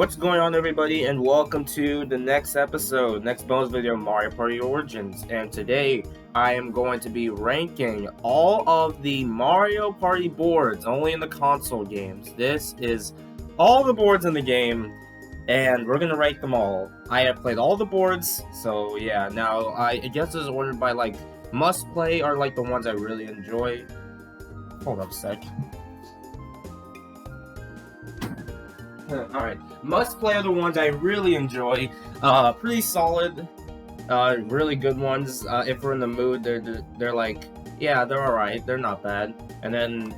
What's going on, everybody, and welcome to the next bonus video of Mario Party Origins. And today I am going to be ranking all of the Mario Party boards only in the console games. This is all the boards in the game, and we're gonna rank them all. I have played all the boards, so yeah. Now I guess this is ordered by like must play or like the ones I really enjoy. Hold up a sec. Alright, must play are the ones I really enjoy. Pretty solid, really good ones. If we're in the mood, they're like, yeah, they're alright, they're not bad. And then,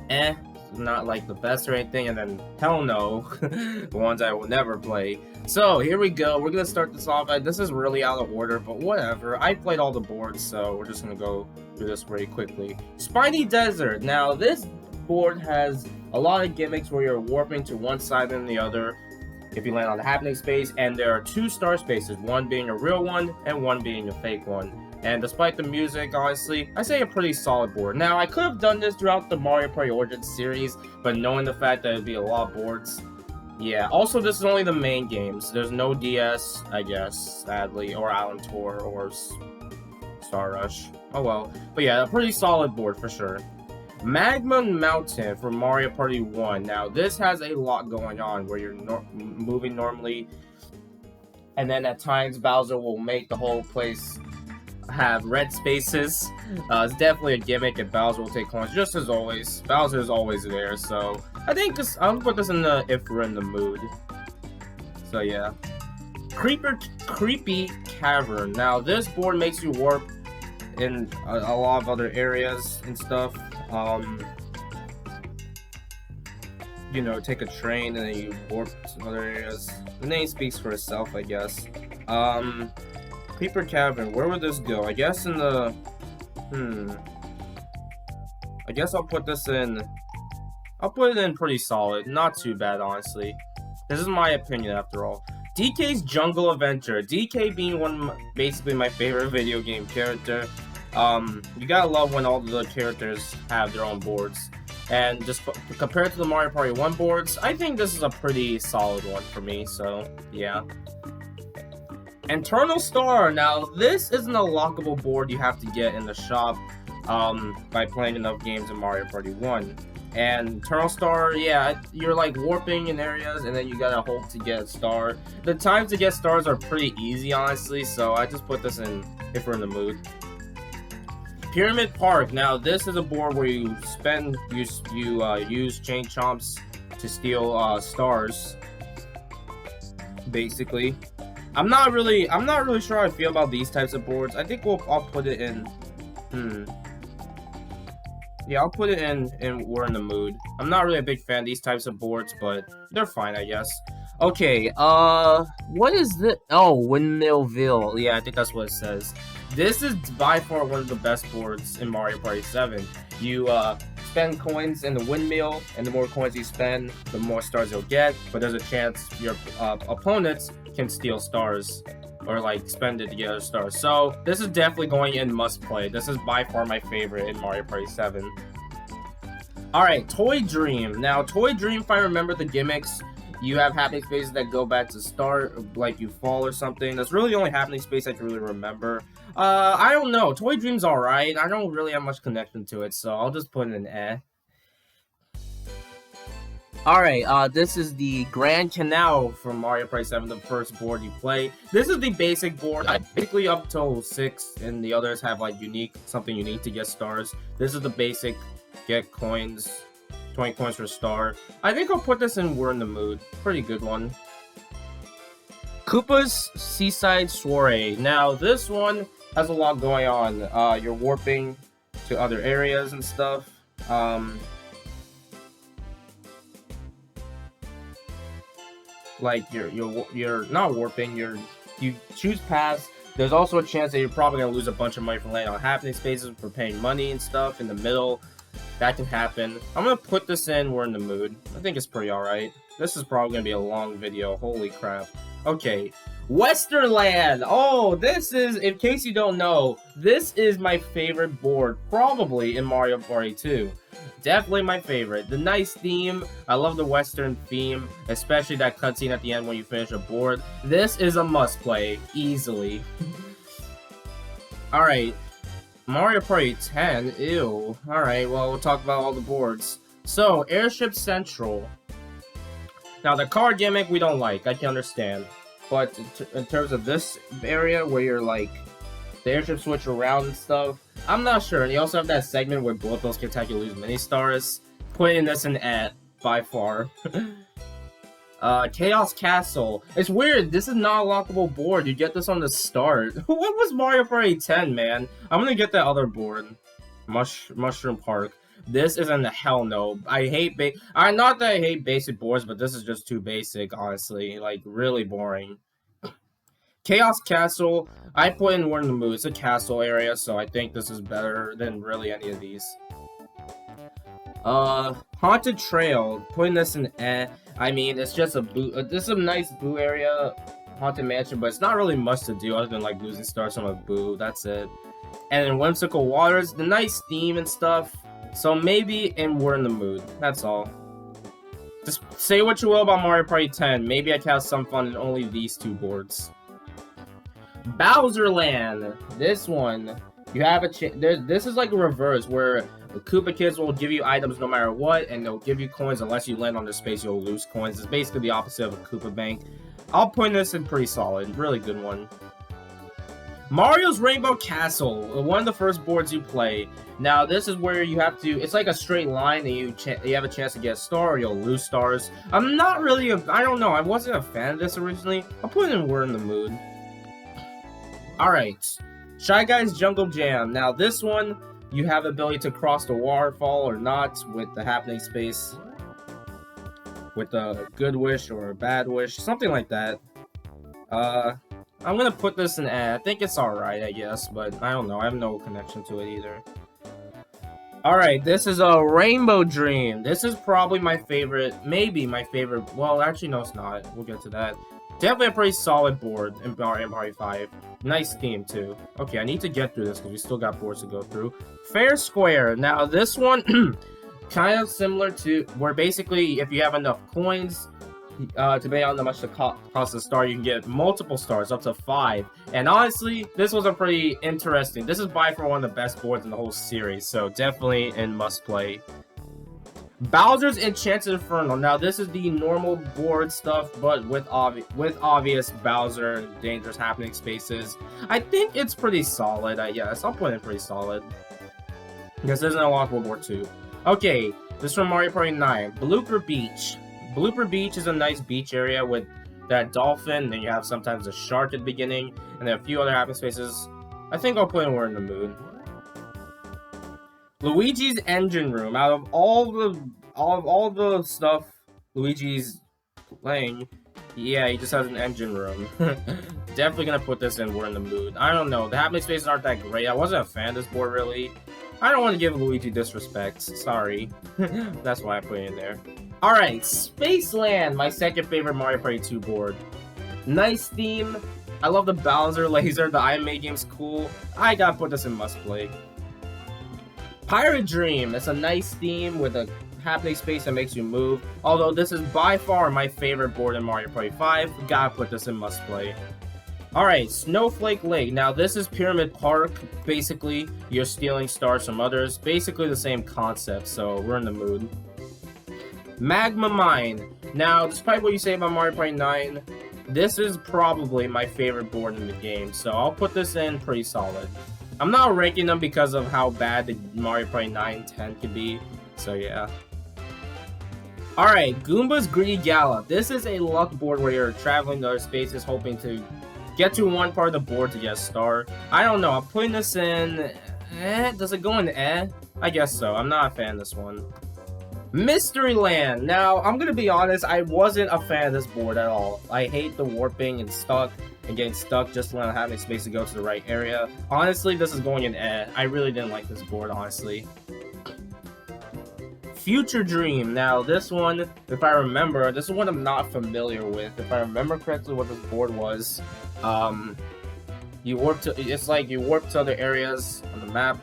not like the best or anything, and then, hell no, the ones I will never play. So, here we go, we're gonna start this off. This is really out of order, but whatever. I played all the boards, so we're just gonna go through this very quickly. Spiny Desert. Now, this board has a lot of gimmicks where you're warping to one side and the other if you land on the happening space, and there are two star spaces, one being a real one and one being a fake one. And despite the music, honestly, I say a pretty solid board. Now, I could have done this throughout the Mario Party Origins series, but knowing the fact that it'd be a lot of boards, yeah. Also, this is only the main games. There's no DS, I guess, sadly, or Island Tour, or Star Rush. Oh well. But yeah, a pretty solid board for sure. Magma Mountain from Mario Party 1. Now, this has a lot going on where you're moving normally, and then at times Bowser will make the whole place have red spaces. It's definitely a gimmick, and Bowser will take coins just as always. Bowser is always there, so I think I'll put this in the if we're in the mood. So yeah. Creepy Cavern. Now, this board makes you warp in a lot of other areas and stuff. You know, take a train and then you warp to other areas. The name speaks for itself, I guess. Creeper Cavern, where would this go? I guess in the... I guess I'll put this in... I'll put it in pretty solid. Not too bad, honestly. This is my opinion, after all. DK's Jungle Adventure. DK being basically my favorite video game character. You gotta love when all the characters have their own boards. And just compared to the Mario Party 1 boards, I think this is a pretty solid one for me, so yeah. Infernal Star. Now, this is an unlockable board you have to get in the shop by playing enough games in Mario Party 1. And Infernal Star, yeah, you're like warping in areas and then you gotta hope to get a star. The times to get stars are pretty easy, honestly, so I just put this in if we're in the mood. Pyramid Park. Now, this is a board where you use chain chomps to steal stars, basically. I'm not really sure how I feel about these types of boards. I think I'll put it in. Yeah, I'll put it in we're in the mood. I'm not really a big fan of these types of boards, but they're fine, I guess. Okay, what is this? Oh, Windmillville. Yeah, I think that's what it says. This is by far one of the best boards in Mario Party 7. You spend coins in the windmill, and the more coins you spend, the more stars you'll get. But there's a chance your opponents can steal stars, or like spend it to get other stars. So this is definitely going in must play. This is by far my favorite in Mario Party 7. Alright, Toy Dream. Now, Toy Dream, if I remember the gimmicks, you have happening spaces that go back to start, like you fall or something. That's really the only happening space I can really remember. I don't know. Toy Dream's alright. I don't really have much connection to it, so I'll just put it in eh. Alright, this is the Grand Canal from Mario Party 7, the first board you play. This is the basic board, basically up till 6, and the others have like something unique to get stars. This is the basic, get coins, 20 coins for a star. I think I'll put this in we're in the mood. Pretty good one. Koopas Seaside Soiree. Now, this one has a lot going on. You're warping to other areas and stuff. Like you're not warping. You choose paths. There's also a chance that you're probably gonna lose a bunch of money from landing on happening spaces for paying money and stuff in the middle. That can happen. I'm gonna put this in we're in the mood. I think it's pretty alright. This is probably gonna be a long video. Holy crap. Okay, Westerland! Oh, this is, in case you don't know, this is my favorite board, probably in Mario Party 2. Definitely my favorite. The nice theme, I love the Western theme, especially that cutscene at the end when you finish a board. This is a must-play, easily. Alright, Mario Party 10, ew. Alright, well, we'll talk about all the boards. So, Airship Central. Now, the car gimmick we don't like, I can understand. But in terms of this area where you're like, the airship switch around and stuff, I'm not sure. And you also have that segment where blow up those spectacular lose mini stars. Putting this in at by far. Chaos Castle. It's weird. This is not a lockable board. You get this on the start. What was Mario Party 10, man? I'm gonna get that other board. Mushroom Park. This isn't a hell no. I hate not that I hate basic boards, but this is just too basic, honestly. Like, really boring. Chaos Castle, I put in We're in the Mood. It's a castle area, so I think this is better than really any of these. Haunted Trail, putting this in I mean, it's just a boo. This is a nice boo area, Haunted Mansion, but it's not really much to do other than like losing stars from a boo. That's it. And in Whimsical Waters, the nice theme and stuff. So maybe in We're in the Mood. That's all. Just say what you will about Mario Party 10. Maybe I can have some fun in only these two boards. Bowser Land. This one, you have a chance. This is like a reverse where the Koopa kids will give you items no matter what, and they'll give you coins unless you land on their space. You'll lose coins. It's basically the opposite of a Koopa bank. I'll put this in pretty solid. Really good one. Mario's Rainbow Castle, one of the first boards you play. Now, this is where you have to, it's like a straight line, and you have a chance to get a star, or you'll lose stars. I'm not really, I don't know, I wasn't a fan of this originally. I'll put it in We're in the Mood. Alright, Shy Guy's Jungle Jam. Now, this one, you have the ability to cross the waterfall or not with the happening space. With a good wish or a bad wish, something like that. I'm gonna put this in I think it's alright, I guess, but I don't know. I have no connection to it either. Alright, this is a Rainbow Dream. This is probably my favorite, maybe my favorite. Well, actually, no, it's not. We'll get to that. Definitely a pretty solid board in Mario Party 5. Nice theme, too. Okay, I need to get through this because we still got boards to go through. Fair Square. Now, this one, kind of similar to where basically, if you have enough coins, depending on how much the cost of star, you can get multiple stars, up to 5. And honestly, this was a pretty interesting. This is by far one of the best boards in the whole series, so definitely in must play. Bowser's Enchanted Infernal. Now this is the normal board stuff, but with obvious Bowser dangerous happening spaces. I think it's pretty solid. I guess I'll put it pretty solid because there's no lockable board 2. Okay, this is from Mario Party 9. Blooper Beach. Blooper Beach is a nice beach area with that dolphin, then you have sometimes a shark at the beginning, and then a few other happening spaces. I think I'll put in We're in the Mood. Luigi's Engine Room. Out of all the stuff Luigi's playing, yeah, he just has an engine room. Definitely gonna put this in We're in the Mood. I don't know, the happening spaces aren't that great. I wasn't a fan of this board really. I don't want to give Luigi disrespect. Sorry. That's why I put it in there. Alright, Spaceland, my second favorite Mario Party 2 board. Nice theme. I love the Bowser laser. The Iron Maid game's cool. I gotta put this in must play. Pirate Dream. It's a nice theme with a happening space that makes you move. Although this is by far my favorite board in Mario Party 5. Gotta put this in must play. Alright, Snowflake Lake. Now this is Pyramid Park. Basically, you're stealing stars from others. Basically the same concept, so we're in the mood. Magma Mine. Now, despite what you say about Mario Party 9, this is probably my favorite board in the game, so I'll put this in pretty solid. I'm not ranking them because of how bad the Mario Party 9 10 could be, so yeah. Alright, Goomba's Greedy Gala. This is a luck board where you're traveling to other spaces hoping to get to one part of the board to get a star. I don't know, I'm putting this in... does it go in I guess so. I'm not a fan of this one. Mystery Land. Now, I'm gonna be honest, I wasn't a fan of this board at all. I hate the warping and getting stuck just when I have space to go to the right area. Honestly, this is going in I really didn't like this board, honestly. Future Dream. Now, this one, if I remember, this is one I'm not familiar with. If I remember correctly what this board was, you warp to, it's like you warp to other areas on the map.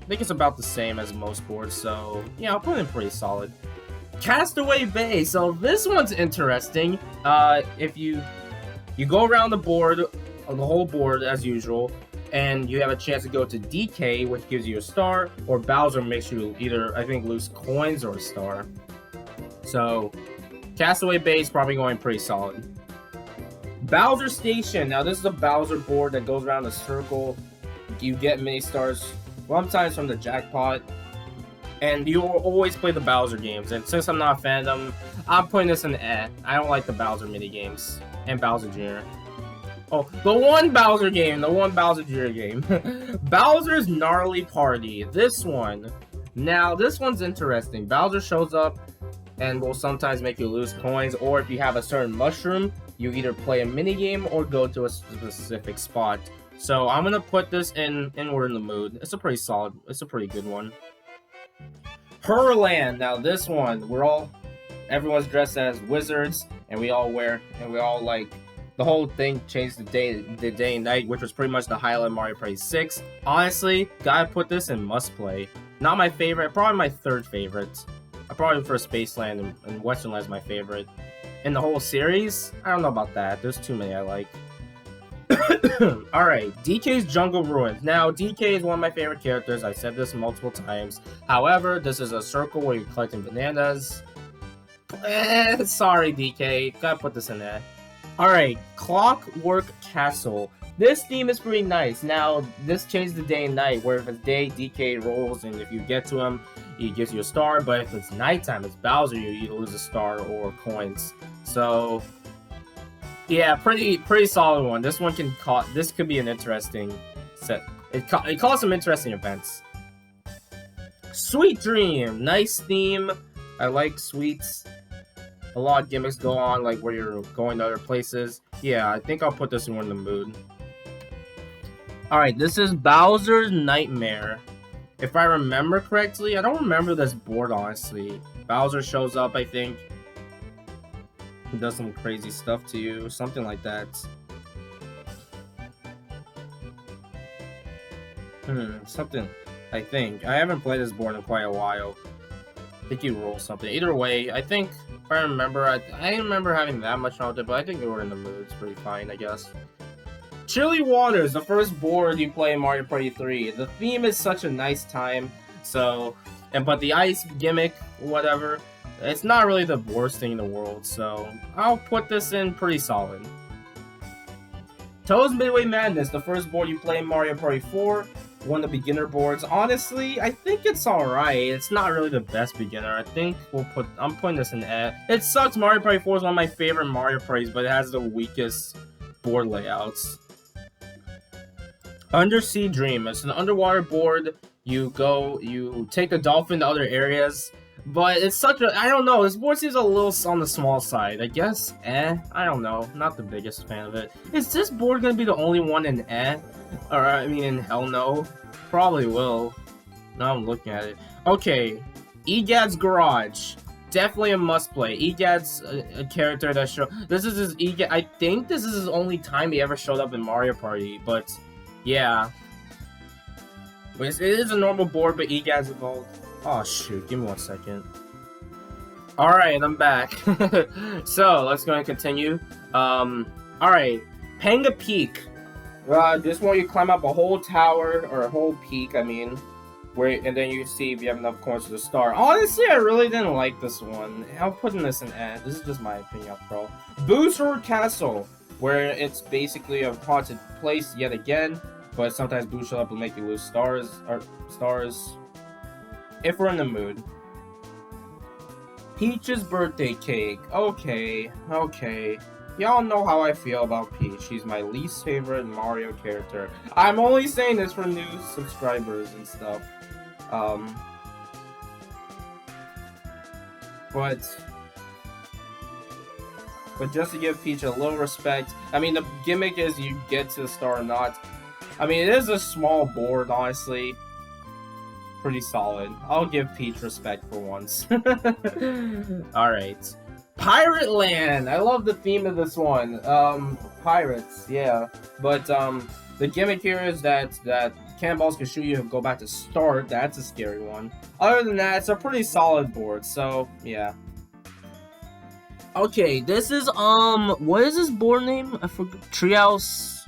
I think it's about the same as most boards, so yeah, I'll put it in pretty solid. Castaway Bay. So this one's interesting. If you go around the board, the whole board as usual, and you have a chance to go to DK, which gives you a star, or Bowser makes you either, I think, lose coins or a star. So, Castaway Bay is probably going pretty solid. Bowser Station. Now, this is a Bowser board that goes around a circle. You get mini stars, sometimes from the jackpot, and you always play the Bowser games. And since I'm not a fan of them, I'm putting this in I don't like the Bowser mini games and Bowser Jr. Oh, the one Bowser game, the one Bowser Jr. game. Bowser's Gnarly Party. This one. Now, this one's interesting. Bowser shows up and will sometimes make you lose coins, or if you have a certain mushroom, you either play a mini game or go to a specific spot. So I'm gonna put this in We're in the Mood. It's a pretty solid, it's a pretty good one. Herland. Now this one, everyone's dressed as wizards, and we all like, the whole thing changed the day and night, which was pretty much the highlight of Mario Party 6. Honestly, gotta put this in must play. Not my favorite, probably my third favorite. I probably prefer Spaceland and Westerland is my favorite. In the whole series, I don't know about that. There's too many I like. Alright, DK's Jungle Ruins. Now, DK is one of my favorite characters. I said this multiple times. However, this is a circle where you're collecting bananas. Sorry, DK. Gotta put this in there. Alright, Clockwork Castle. This theme is pretty nice. Now, this changes the day and night, where if it's day, DK rolls, and if you get to him, he gives you a star, but if it's nighttime, it's Bowser, you either lose a star or coins. So, yeah, pretty solid one. This one this could be an interesting set. It calls some interesting events. Sweet Dream, nice theme. I like sweets. A lot of gimmicks go on, like where you're going to other places. Yeah, I think I'll put this in We're in the Mood. Alright, this is Bowser's Nightmare. If I remember correctly, I don't remember this board, honestly. Bowser shows up, I think. He does some crazy stuff to you, something like that. Something, I think. I haven't played this board in quite a while. I think you roll something. Either way, I think, if I remember, I didn't remember having that much knowledge, but I think We're in the Mood. It's pretty fine, I guess. Chilly Waters, the first board you play in Mario Party 3. The theme is such a nice time, so, but the ice gimmick, whatever, it's not really the worst thing in the world, so I'll put this in pretty solid. Toad's Midway Madness, the first board you play in Mario Party 4. One of the beginner boards. Honestly, I think it's alright. It's not really the best beginner. I think I'm putting this in It sucks. Mario Party 4 is one of my favorite Mario Parties, but it has the weakest board layouts. Undersea Dream. It's an underwater board. You take the dolphin to other areas. But it's such a, I don't know, this board seems a little on the small side. I guess, I don't know. Not the biggest fan of it. Is this board gonna be the only one in Or, I mean, in hell no? Probably will. Now I'm looking at it. Okay, Egad's Garage. Definitely a must play. Egad's a character that this is his Egad. I think this is his only time he ever showed up in Mario Party, but yeah. It is a normal board, but Egad's involved. Oh shoot, give me 1 second. Alright, I'm back. So, let's go and continue. Alright, Panga Peak. This one you climb up a whole tower, or a whole peak, I mean. And then you see if you have enough coins for the star. Honestly, I really didn't like this one. I'm putting this in This is just my opinion, bro. Booster Castle, where it's basically a haunted place yet again, but sometimes Boo show up will make you lose stars. If We're in the Mood. Peach's Birthday Cake. Okay. Y'all know how I feel about Peach. She's my least favorite Mario character. I'm only saying this for new subscribers and stuff. But just to give Peach a little respect, I mean, the gimmick is you get to the star or not. I mean, it is a small board, honestly. pretty solid. I'll give Peach respect for once. Alright. Pirate Land! I love the theme of this one. Pirates, yeah. But, the gimmick here is that cannonballs can shoot you and go back to start. That's a scary one. Other than that, it's a pretty solid board, so, yeah. Okay, this is, what is this board name? I forgot. Treehouse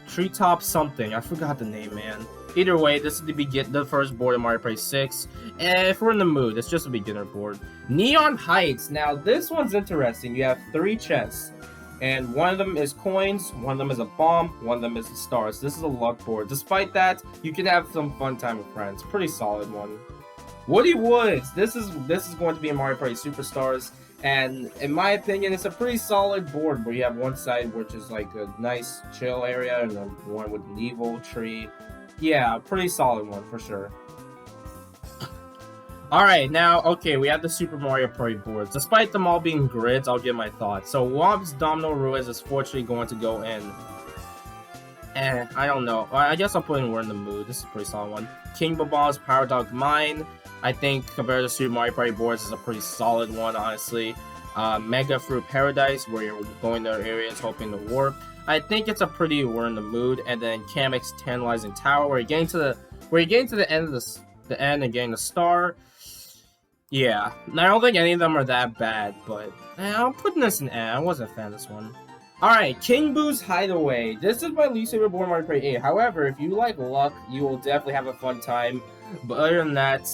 Treetop something. I forgot the name, man. Either way, this is the first board in Mario Party 6. And if we're in the mood, it's just a beginner board. Neon Heights. Now, this one's interesting. You have 3 chests. And one of them is coins, one of them is a bomb, one of them is the stars. This is a luck board. Despite that, you can have some fun time with friends. Pretty solid one. Woody Woods. This is going to be in Mario Party Superstars. And in my opinion, it's a pretty solid board where you have one side which is like a nice chill area and then one with an evil tree. Yeah, pretty solid one for sure. Alright, now, okay, we have the Super Mario Party boards. Despite them all being grids, I'll give my thoughts. So, Womp's Domino Ruiz is fortunately going to go in. I don't know. I guess I'll put in We're in the Mood. This is a pretty solid one. King Bobal's Power Dog Mine. I think, compared to Super Mario Party boards, is a pretty solid one, honestly. Mega Fruit Paradise, where you're going to areas hoping to warp. I think it's a pretty We're in the Mood. And then Kamik's Tantalizing Tower, where you're getting to the end of the end and getting the star. Yeah, I don't think any of them are that bad, but I'm putting this in I wasn't a fan of this one. Alright, King Boo's Hideaway. This is my least favorite board in Mario Party 8. However, if you like luck, you will definitely have a fun time. But other than that,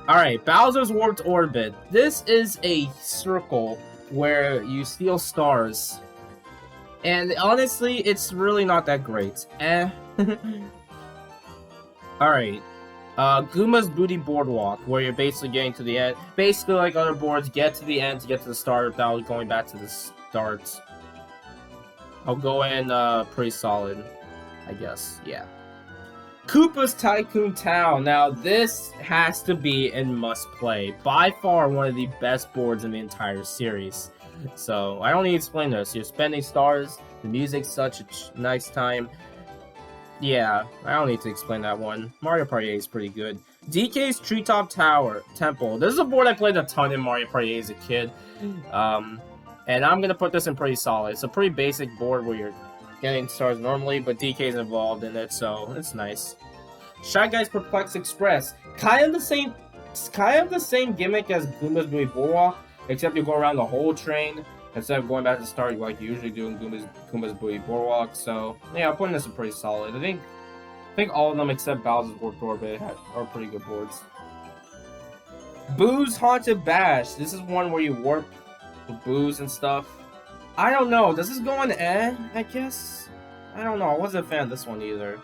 Alright, Bowser's Warped Orbit. This is a circle where you steal stars. And honestly, it's really not that great. Alright. Goomba's Booty Boardwalk, where you're basically getting to the end. Basically, like other boards, get to the end to get to the start without going back to the start. I'll go in pretty solid, I guess. Yeah. Koopa's Tycoon Town. Now, this has to be in must play. By far, one of the best boards in the entire series. So, I don't need to explain this. You're spending stars, the music's such a nice time. Yeah, I don't need to explain that one. Mario Party 8 is pretty good. DK's Treetop Temple. This is a board I played a ton in Mario Party 8 as a kid. And I'm gonna put this in pretty solid. It's a pretty basic board where you're getting stars normally, but DK's involved in it, so it's nice. Shy Guy's Perplex Express. Kind of the same gimmick as Goomba's Booty Boardwalk, except you go around the whole train. Instead of going back to the start like you usually do in Goomba's Booty Boardwalk. So, yeah, I'm putting this in pretty solid. I think all of them except Bowser's Warped Orbit are pretty good boards. Boo's Haunted Bash. This is one where you warp with Boo's and stuff. I don't know. This is going I guess? I don't know. I wasn't a fan of this one either.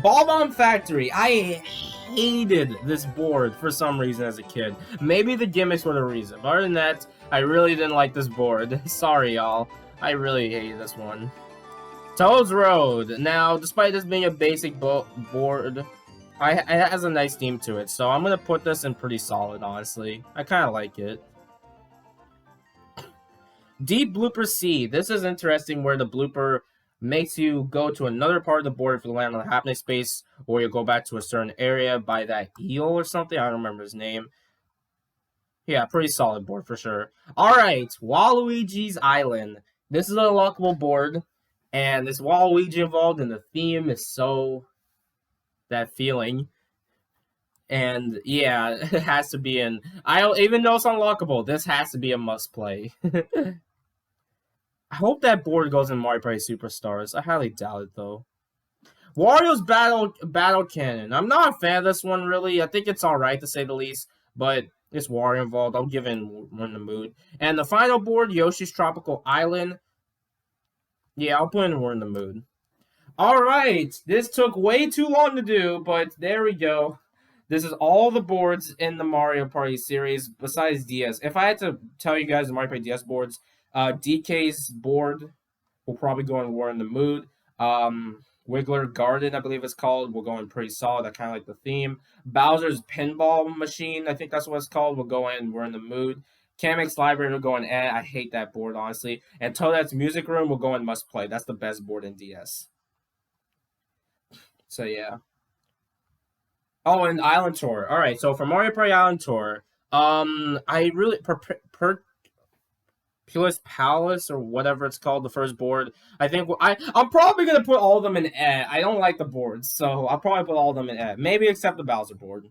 Ball Bomb Factory. I hated this board for some reason as a kid. Maybe the gimmicks were the reason. But other than that, I really didn't like this board. Sorry, y'all. I really hate this one. Toad's Road. Now, despite this being a basic board, it has a nice theme to it. So I'm going to put this in pretty solid, honestly. I kind of like it. Deep Blooper Sea. This is interesting where the blooper makes you go to another part of the board if you land on the happening space, or you go back to a certain area by that eel or something. I don't remember his name. Yeah, pretty solid board for sure. Alright, Waluigi's Island. This is a unlockable board, and there's Waluigi involved, and the theme is so that feeling. And yeah, it has to be in. Even though it's unlockable, this has to be a must play. I hope that board goes in Mario Party Superstars. I highly doubt it though. Wario's Battle Cannon. I'm not a fan of this one really. I think it's alright to say the least, but it's Wario involved. I'll give in We're in the Mood. And the final board, Yoshi's Tropical Island. Yeah, I'll put in We're in the Mood. Alright, this took way too long to do, but there we go. This is all the boards in the Mario Party series besides DS. If I had to tell you guys the Mario Party DS boards, DK's board will probably go in We're in the Mood. Wiggler Garden, I believe it's called, will go in pretty solid. I kind of like the theme. Bowser's Pinball Machine, I think that's what it's called, will go in We're in the Mood. Kamik's Library will go in I hate that board, honestly. And Toadette's Music Room will go in Must Play. That's the best board in DS. So yeah. Oh, and Island Tour. All right. So for Mario Party Island Tour, I really Pulus Palace or whatever it's called, the first board. I think I'm probably gonna put all of them in E. I don't like the boards, so I'll probably put all of them in E. Maybe except the Bowser board.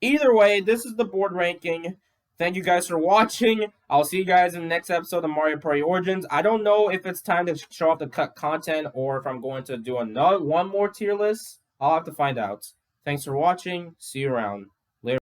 Either way, this is the board ranking. Thank you guys for watching. I'll see you guys in the next episode of Mario Party Origins. I don't know if it's time to show off the cut content or if I'm going to do one more tier list. I'll have to find out. Thanks for watching. See you around. Later.